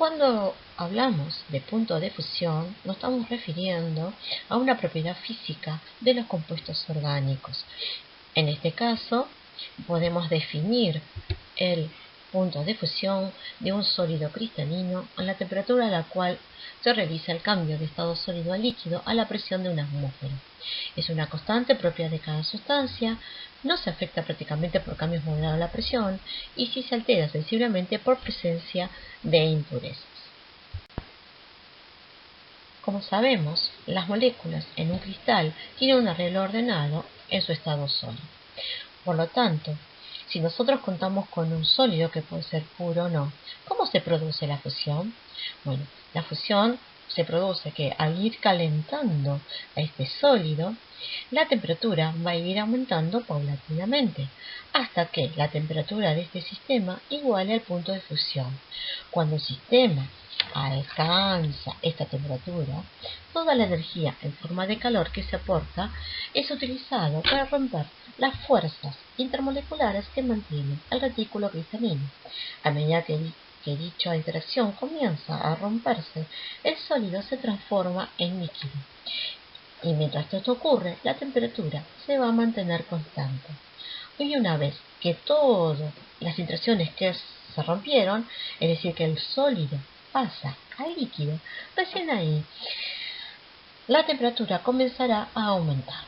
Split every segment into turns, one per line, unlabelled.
Cuando hablamos de punto de fusión, nos estamos refiriendo a una propiedad física de los compuestos orgánicos. En este caso, podemos definir el punto de fusión de un sólido cristalino a la temperatura a la cual se realiza el cambio de estado sólido a líquido a la presión de una atmósfera. Es una constante propia de cada sustancia, no se afecta prácticamente por cambios moderados de la presión y sí se altera sensiblemente por presencia de impurezas. Como sabemos, las moléculas en un cristal tienen un arreglo ordenado en su estado sólido. Por lo tanto, si nosotros contamos con un sólido que puede ser puro o no, ¿cómo se produce la fusión? Bueno, la fusión se produce que al ir calentando a este sólido, la temperatura va a ir aumentando paulatinamente hasta que la temperatura de este sistema iguale al punto de fusión. Cuando el sistema alcanza esta temperatura, toda la energía en forma de calor que se aporta es utilizado para romper las fuerzas intermoleculares que mantienen el retículo cristalino. A medida que dicha interacción comienza a romperse, el sólido se transforma en líquido. Y mientras esto ocurre, la temperatura se va a mantener constante. Y una vez que todas las interacciones que se rompieron, es decir, que el sólido pasa al líquido, recién ahí la temperatura comenzará a aumentar.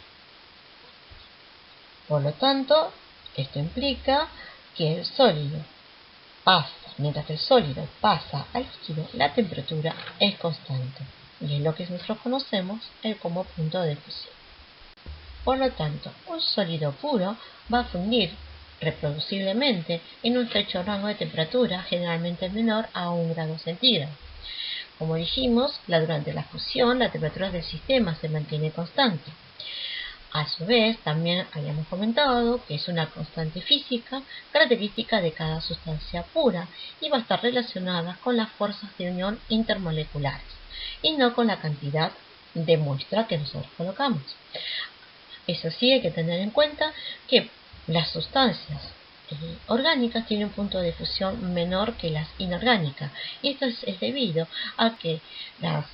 Por lo tanto, esto implica que el sólido mientras el sólido pasa al líquido, la temperatura es constante. Y es lo que nosotros conocemos como punto de fusión. Por lo tanto, un sólido puro va a fundir reproduciblemente en un estrecho rango de temperatura generalmente menor a 1 grado centígrado. Como dijimos, durante la fusión la temperatura del sistema se mantiene constante. A su vez, también habíamos comentado que es una constante física característica de cada sustancia pura y va a estar relacionada con las fuerzas de unión intermoleculares y no con la cantidad de muestra que nosotros colocamos. Eso sí, hay que tener en cuenta que las sustancias orgánicas tienen un punto de fusión menor que las inorgánicas, y esto es debido a que las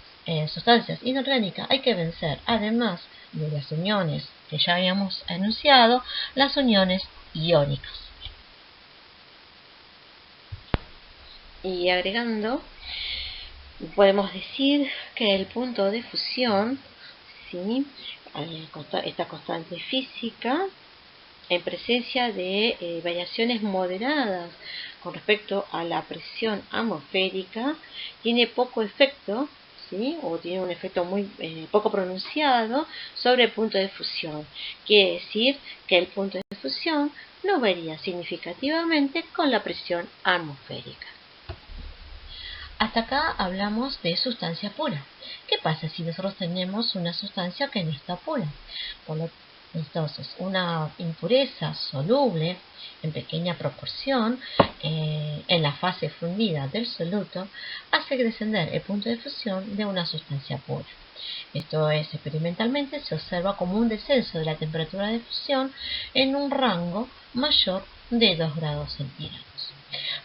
sustancias inorgánicas hay que vencer, además de las uniones que ya habíamos enunciado, las uniones iónicas. Y agregando, podemos decir que el punto de fusión, ¿sí?, esta constante física, en presencia de variaciones moderadas con respecto a la presión atmosférica, tiene poco efecto, ¿sí?, o tiene un efecto muy poco pronunciado sobre el punto de fusión. Quiere decir que el punto de fusión no varía significativamente con la presión atmosférica. Hasta acá hablamos de sustancia pura. ¿Qué pasa si nosotros tenemos una sustancia que no está pura? Entonces, una impureza soluble en pequeña proporción en la fase fundida del soluto hace descender el punto de fusión de una sustancia pura. Esto es, experimentalmente se observa como un descenso de la temperatura de fusión en un rango mayor de 2 grados centígrados.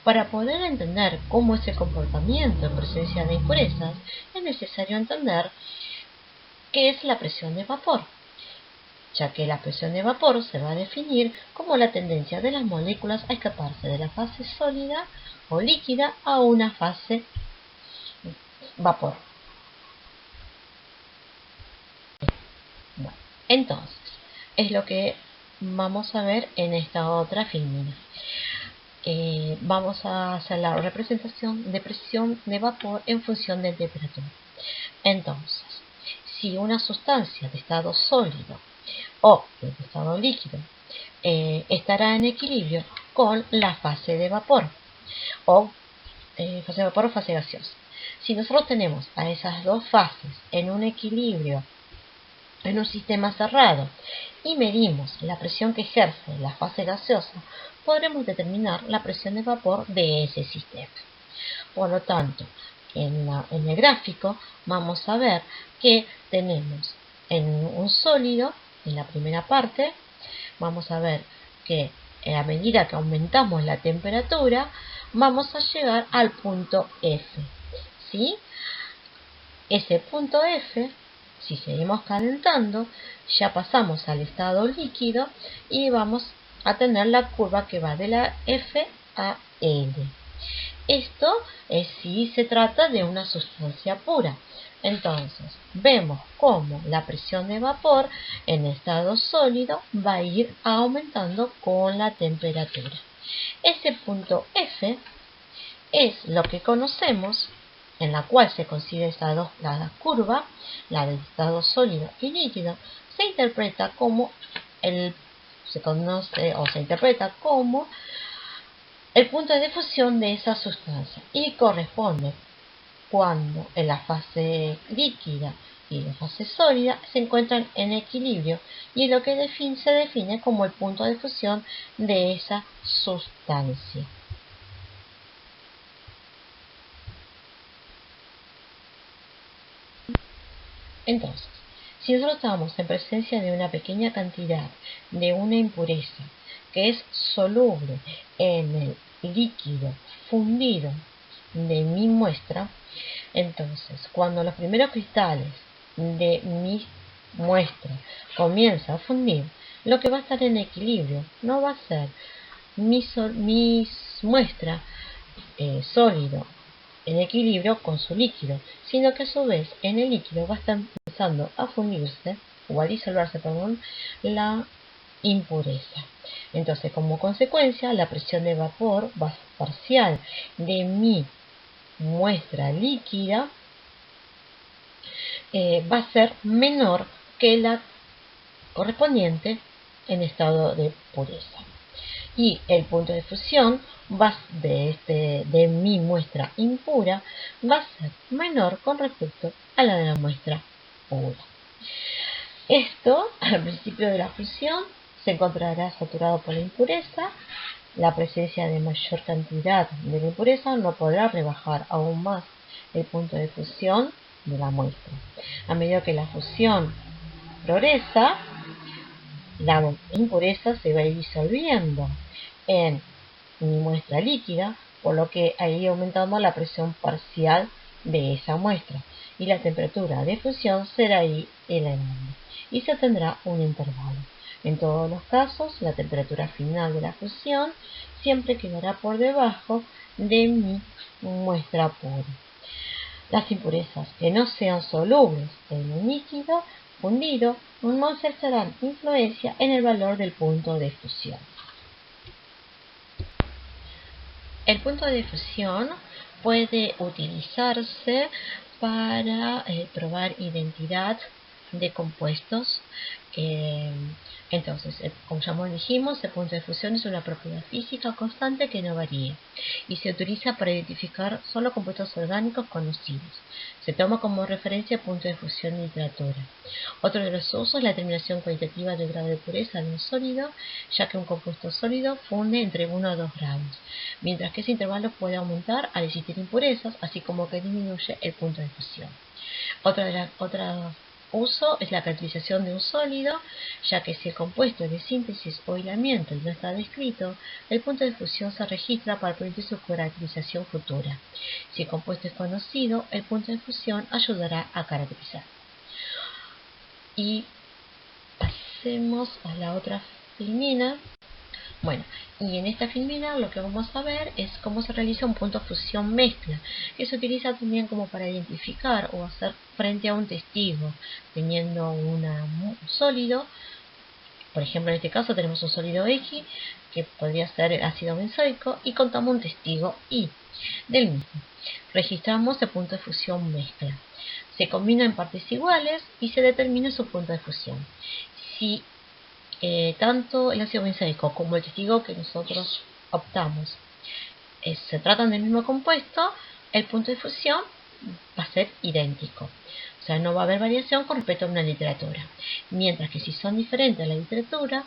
Para poder entender cómo es el comportamiento en presencia de impurezas, es necesario entender qué es la presión de vapor, ya que la presión de vapor se va a definir como la tendencia de las moléculas a escaparse de la fase sólida o líquida a una fase vapor. Bueno, entonces, es lo que vamos a ver en esta otra filmina. Vamos a hacer la representación de presión de vapor en función de temperatura. Entonces, si una sustancia de estado sólido o de estado líquido estará en equilibrio con la fase de vapor o fase gaseosa. Si nosotros tenemos a esas dos fases en un equilibrio en un sistema cerrado y medimos la presión que ejerce la fase gaseosa, podremos determinar la presión de vapor de ese sistema. Por lo tanto, en el gráfico vamos a ver que tenemos en un sólido, en la primera parte, vamos a ver que a medida que aumentamos la temperatura, vamos a llegar al punto F. ¿sí? Ese punto F, si seguimos calentando, ya pasamos al estado líquido y vamos a tener la curva que va de la F a L. Esto es si se trata de una sustancia pura. Entonces, vemos cómo la presión de vapor en estado sólido va a ir aumentando con la temperatura. Ese punto F es lo que conocemos, en la cual se consigue la curva, la del estado sólido y líquido, se interpreta como el punto de fusión de esa sustancia y corresponde cuando en la fase líquida y la fase sólida se encuentran en equilibrio y es lo que se define como el punto de fusión de esa sustancia. Entonces, si nosotros estamos en presencia de una pequeña cantidad de una impureza que es soluble en el líquido fundido de mi muestra, entonces cuando los primeros cristales de mi muestra comienzan a fundir, lo que va a estar en equilibrio no va a ser mi muestra sólido en equilibrio con su líquido, sino que a su vez en el líquido va a estar empezando a fundirse o a disolverse, la impureza. Entonces, como consecuencia, la presión de vapor parcial de mi muestra líquida va a ser menor que la correspondiente en estado de pureza. Y el punto de fusión de mi muestra impura va a ser menor con respecto a la de la muestra pura. Esto, al principio de la fusión, se encontrará saturado por la impureza. La presencia de mayor cantidad de la impureza no podrá rebajar aún más el punto de fusión de la muestra. A medida que la fusión progresa, la impureza se va a ir disolviendo en mi muestra líquida, por lo que ha ido aumentando la presión parcial de esa muestra y la temperatura de fusión será ahí elevando y se tendrá un intervalo. En todos los casos, la temperatura final de la fusión siempre quedará por debajo de mi muestra pura. Las impurezas que no sean solubles en un líquido fundido no ejercerán influencia en el valor del punto de fusión. El punto de fusión puede utilizarse para probar identidad de compuestos. Entonces, como ya dijimos, el punto de fusión es una propiedad física constante que no varía y se utiliza para identificar solo compuestos orgánicos conocidos. Se toma como referencia el punto de fusión en literatura. Otro de los usos es la determinación cualitativa del grado de pureza de un sólido, ya que un compuesto sólido funde entre 1 a 2 grados, mientras que ese intervalo puede aumentar al existir impurezas, así como que disminuye el punto de fusión. Otro uso es la caracterización de un sólido, ya que si el compuesto es de síntesis o hilamiento y no está descrito, el punto de fusión se registra para permitir su caracterización futura. Si el compuesto es conocido, el punto de fusión ayudará a caracterizar. Y pasemos a la otra filmina. Bueno, y en esta filmina lo que vamos a ver es cómo se realiza un punto de fusión mezcla, que se utiliza también como para identificar o hacer frente a un testigo, teniendo un sólido. Por ejemplo, en este caso tenemos un sólido X, que podría ser el ácido benzoico, y contamos un testigo Y del mismo. Registramos el punto de fusión mezcla. Se combina en partes iguales y se determina su punto de fusión. Si tanto el ácido benzoico como el testigo que nosotros optamos se tratan del mismo compuesto, el punto de fusión va a ser idéntico. O sea, no va a haber variación con respecto a una literatura. Mientras que si son diferentes a la literatura,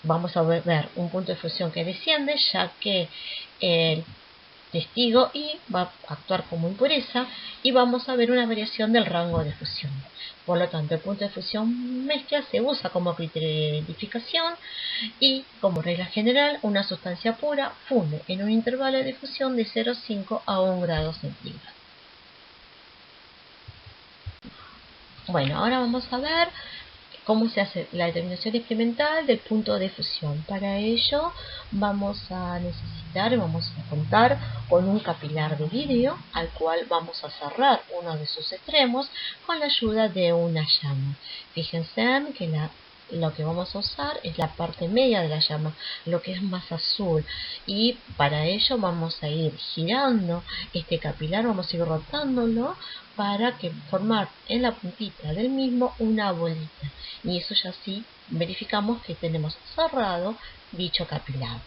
vamos a ver un punto de fusión que desciende, ya que el testigo Y va a actuar como impureza y vamos a ver una variación del rango de fusión. Por lo tanto, el punto de fusión mezcla se usa como criterio de identificación y, como regla general, una sustancia pura funde en un intervalo de fusión de 0,5 a 1 grado centígrado. Bueno, ahora vamos a ver cómo se hace la determinación experimental del punto de fusión. Para ello vamos a contar con un capilar de vidrio al cual vamos a cerrar uno de sus extremos con la ayuda de una llama. Fíjense que lo que vamos a usar es la parte media de la llama, lo que es más azul, y para ello vamos a ir girando este capilar, vamos a ir rotándolo para que formar en la puntita del mismo una bolita, y eso ya sí verificamos que tenemos cerrado dicho capilar.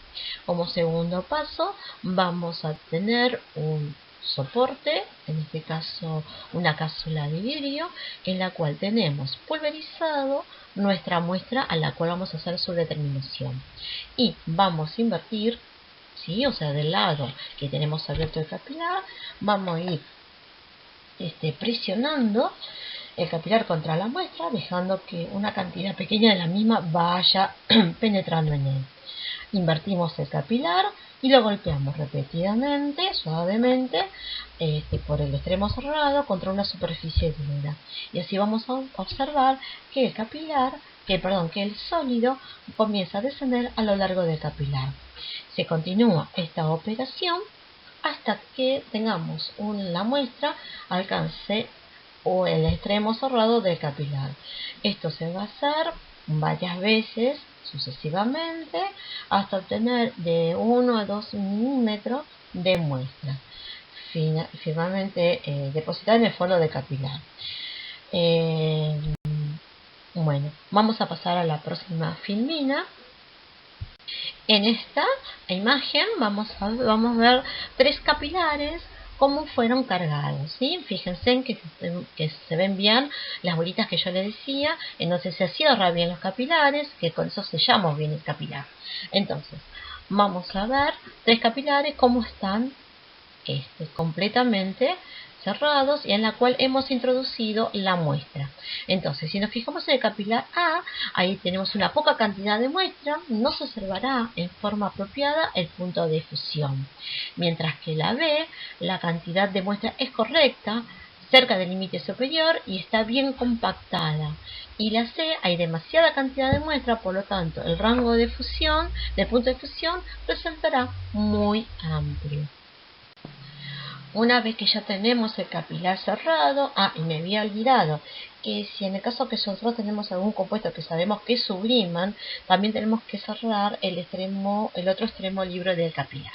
Como segundo paso vamos a tener un soporte, en este caso una cápsula de vidrio, en la cual tenemos pulverizado nuestra muestra a la cual vamos a hacer su determinación, y vamos a invertir, ¿sí? O sea, del lado que tenemos abierto el capilar vamos a ir presionando el capilar contra la muestra, dejando que una cantidad pequeña de la misma vaya penetrando en él. Invertimos el capilar y lo golpeamos repetidamente, suavemente, por el extremo cerrado contra una superficie dura. Y así vamos a observar que el sólido comienza a descender a lo largo del capilar. Se continúa esta operación hasta que tengamos la muestra alcance o el extremo cerrado del capilar. Esto se va a hacer varias veces sucesivamente hasta obtener de 1 a 2 milímetros de muestra finalmente depositada en el fondo del capilar. Bueno, vamos a pasar a la próxima filmina. En esta imagen vamos a ver 3 capilares cómo fueron cargados, ¿sí? Fíjense en que se ven bien las bolitas que yo les decía, entonces se cierran bien los capilares, que con eso sellamos bien el capilar. Entonces, vamos a ver 3 capilares cómo están completamente cerrados y en la cual hemos introducido la muestra. Entonces, si nos fijamos en el capilar A, ahí tenemos una poca cantidad de muestra, no se observará en forma apropiada el punto de fusión. Mientras que la B, la cantidad de muestra es correcta, cerca del límite superior y está bien compactada. Y la C, hay demasiada cantidad de muestra, por lo tanto, el rango de fusión, del punto de fusión, resultará muy amplio. Una vez que ya tenemos el capilar cerrado, y me había olvidado que si en el caso que nosotros tenemos algún compuesto que sabemos que subliman, también tenemos que cerrar el otro extremo libre del capilar.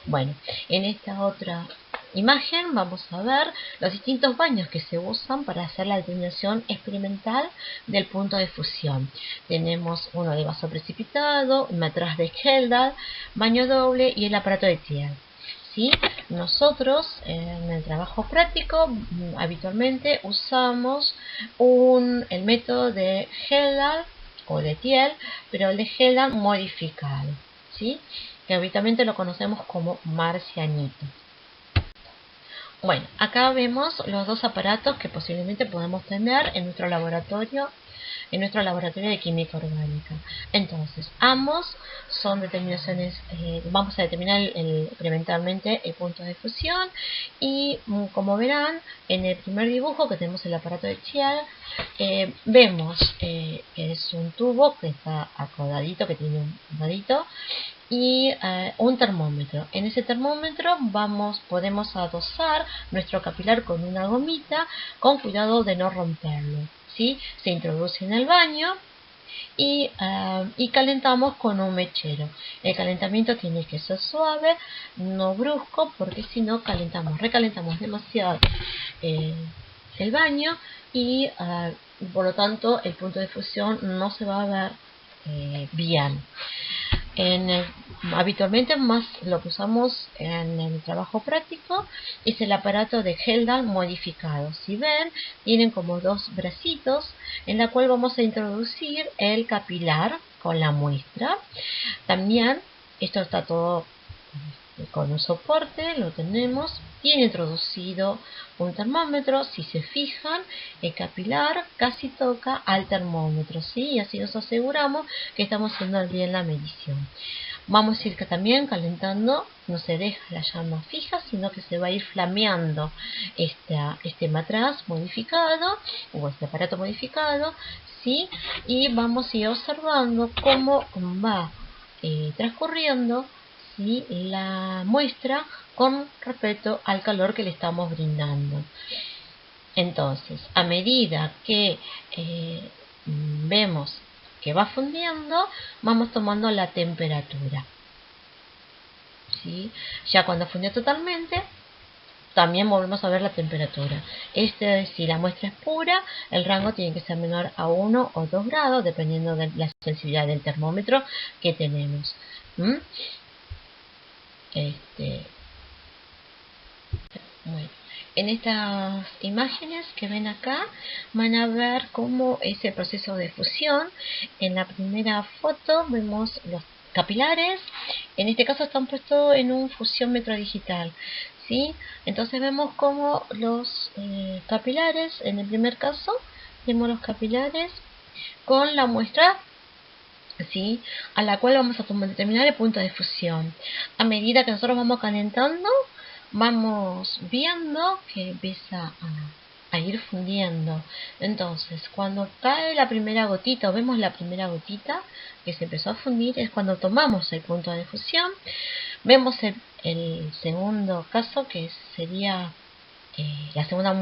Bueno, en esta otra imagen vamos a ver los distintos baños que se usan para hacer la determinación experimental del punto de fusión. Tenemos uno de vaso precipitado, matraz de Heldal, baño doble y el aparato de Thiel. ¿Sí? Nosotros en el trabajo práctico habitualmente usamos el método de Heldal o de Thiel, pero el de Heldal modificado, ¿sí? Que habitualmente lo conocemos como marcianito. Bueno, acá vemos los dos aparatos que posiblemente podemos tener en nuestro laboratorio de química orgánica. Entonces, ambos son determinaciones, vamos a determinar experimentalmente el punto de fusión y como verán en el primer dibujo que tenemos el aparato de Thiel, vemos que es un tubo que está acodadito, que tiene un rodadito y un termómetro. En ese termómetro podemos adosar nuestro capilar con una gomita con cuidado de no romperlo. ¿Sí? Se introduce en el baño y calentamos con un mechero. El calentamiento tiene que ser suave, no brusco, porque si no recalentamos demasiado el baño y por lo tanto el punto de fusión no se va a ver bien. Habitualmente más lo que usamos en el trabajo práctico es el aparato de Heldal modificado. Si ven, tienen como dos bracitos en la cual vamos a introducir el capilar con la muestra. También esto está todo con un soporte, lo tenemos. Tiene introducido un termómetro. Si se fijan, el capilar casi toca al termómetro, ¿sí? Y así nos aseguramos que estamos haciendo bien la medición. Vamos a ir también calentando, no se deja la llama fija, sino que se va a ir flameando este matraz modificado o este aparato modificado, ¿sí? Y vamos a ir observando cómo va transcurriendo, ¿sí?, la muestra con respecto al calor que le estamos brindando. Entonces, a medida que vemos que va fundiendo, vamos tomando la temperatura, ¿sí? Ya cuando fundió totalmente, también volvemos a ver la temperatura. Si la muestra es pura, el rango tiene que ser menor a 1 o 2 grados, dependiendo de la sensibilidad del termómetro que tenemos. Bueno, en estas imágenes que ven acá van a ver cómo es el proceso de fusión. En la primera foto vemos los capilares. En este caso están puestos en un fusiómetro digital, ¿sí? Entonces vemos cómo los capilares, en el primer caso, vemos los capilares con la muestra, ¿sí?, a la cual vamos a determinar el punto de fusión. A medida que nosotros vamos calentando, vamos viendo que empieza a ir fundiendo. Entonces, cuando cae la primera gotita, o vemos la primera gotita que se empezó a fundir, es cuando tomamos el punto de fusión. Vemos el segundo caso, que sería la segunda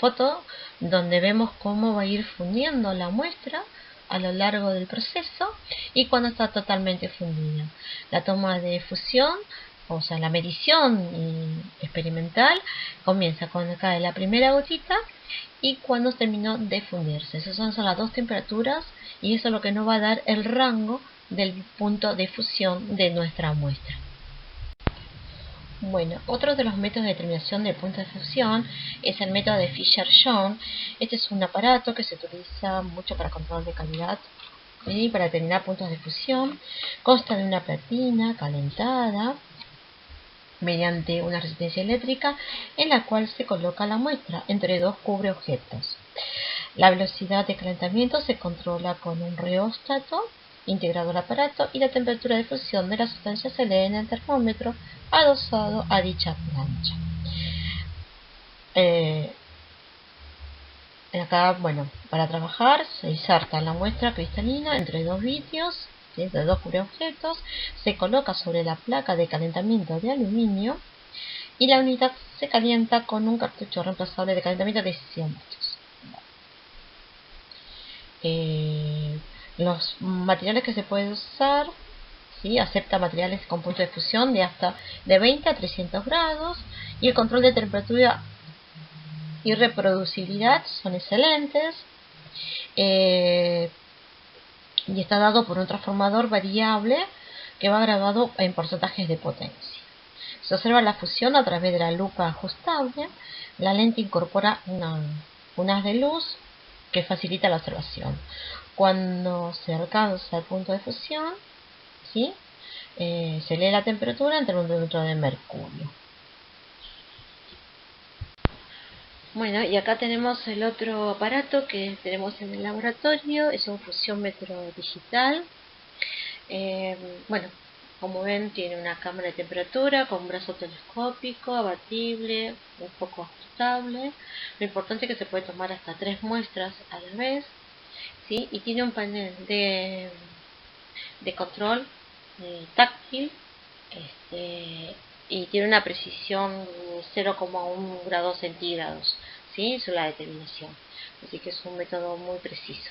foto, donde vemos cómo va a ir fundiendo la muestra a lo largo del proceso y cuando está totalmente fundida. La toma de fusión, o sea, la medición experimental, comienza cuando cae la primera gotita y cuando terminó de fundirse. Esas son las dos temperaturas y eso es lo que nos va a dar el rango del punto de fusión de nuestra muestra. Bueno, otro de los métodos de determinación del punto de fusión es el método de Fischer-Tropsch. Este es un aparato que se utiliza mucho para control de calidad y para determinar puntos de fusión. Consta de una platina calentada mediante una resistencia eléctrica en la cual se coloca la muestra entre dos cubreobjetos. La velocidad de calentamiento se controla con un reóstato integrado al aparato y la temperatura de fusión de la sustancia se lee en el termómetro adosado a dicha plancha. Acá, bueno, para trabajar se inserta la muestra cristalina entre dos vitios, entre dos cubreobjetos, se coloca sobre la placa de calentamiento de aluminio y la unidad se calienta con un cartucho reemplazable de calentamiento de 100 voltios. Los materiales que se pueden usar, ¿sí?, acepta materiales con punto de fusión de hasta de 20 a 300 grados y el control de temperatura y reproducibilidad son excelentes, y está dado por un transformador variable que va grabado en porcentajes de potencia. Se observa la fusión a través de la lupa ajustable. La lente incorpora un haz de luz que facilita la observación. Cuando se alcanza el punto de fusión, ¿sí?, se lee la temperatura en termómetro de mercurio. Bueno, y acá tenemos el otro aparato que tenemos en el laboratorio, es un fusiómetro digital. Bueno, como ven, tiene una cámara de temperatura con un brazo telescópico, abatible, un poco ajustable. Lo importante es que se puede tomar hasta 3 muestras a la vez, ¿sí? Y tiene un panel de control táctil, y tiene una precisión de 0,1 grados centígrados, ¿sí?, es la determinación. Así que es un método muy preciso.